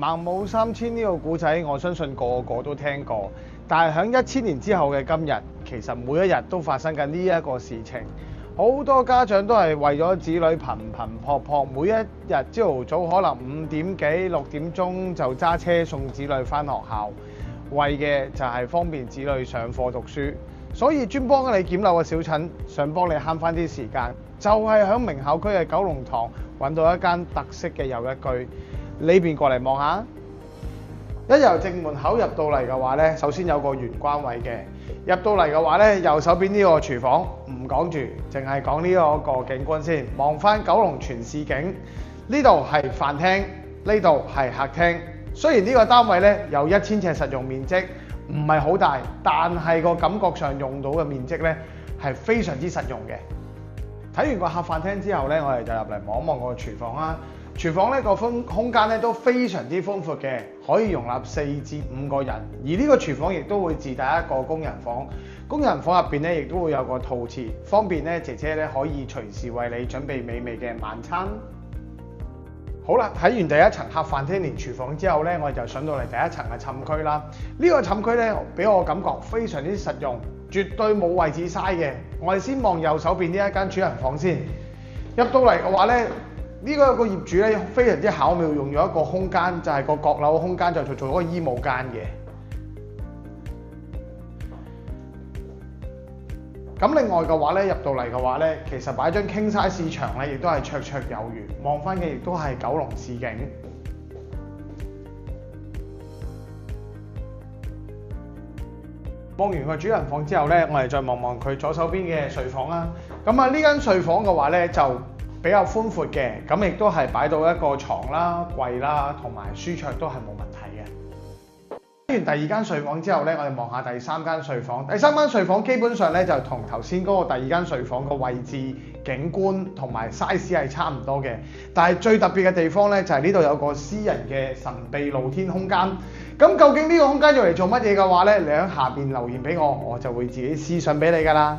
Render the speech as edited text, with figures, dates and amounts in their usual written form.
孟母三遷呢個故仔，我相信個個都聽過。但係喺1000年之後嘅今日，其實每一日都發生緊呢一個事情。好多家長都係為咗子女頻頻撲撲，每一日朝頭早可能5點幾6點鐘就揸車送子女返學校，為嘅就係方便子女上課讀書。所以專幫你檢樓嘅小陳，想幫你慳返啲時間，就係喺名校區嘅九龍塘揾到一間特色嘅又一居。呢邊過嚟望下，一由正門口入到嚟嘅話呢，首先有個玄關位嘅。入到嚟嘅話呢，右手邊呢個廚房唔講住，淨係講呢一個景觀先。望翻九龍全市景，呢度係飯廳，呢度係客廳。雖然呢個單位呢有1000尺實用面積，唔係好大，但係個感覺上用到嘅面積呢係非常之實用嘅。睇完個客飯廳之後呢，我哋就入嚟望一望個廚房啦。廚房呢個空間咧都非常之寬闊嘅，可以容納4至5個人。而呢個廚房亦都會自帶一個工人房，工人房入邊咧亦都會有個陶瓷，方便咧姐姐咧可以隨時為你準備美味嘅晚餐。好啦，睇完第一層客飯廳連廚房之後咧，我哋就上到嚟第一層嘅寢區啦。呢個寢區咧俾我感覺非常之實用，絕對冇位置嘥嘅。我哋先望右手邊呢一間主人房先，入到嚟嘅話咧。呢個業主咧非常之巧妙，用咗一個空間，就係個閣樓嘅空間，就做咗個衣帽間嘅。咁另外嘅話咧，入到嚟嘅話咧，其實擺張 king size 牆咧，亦都係綽綽有餘。望翻嘅亦都係九龍市景。望完個主人房之後咧，我哋再望望佢左手邊嘅睡房啦。咁啊，呢間睡房嘅話咧就比較寬闊嘅，咁亦都係擺到一個床啦、櫃啦，同埋書桌都係冇問題嘅。睇完第二間睡房之後咧，我哋望下第三間睡房。第三間睡房基本上咧就同頭先嗰個第二間睡房個位置、景觀同埋 size 係差唔多嘅。但係最特別嘅地方咧就係呢度有個私人嘅神秘露天空間。咁究竟呢個空間用嚟做乜嘢嘅話咧，你喺下邊留言俾我，我就會自己私信俾你㗎啦。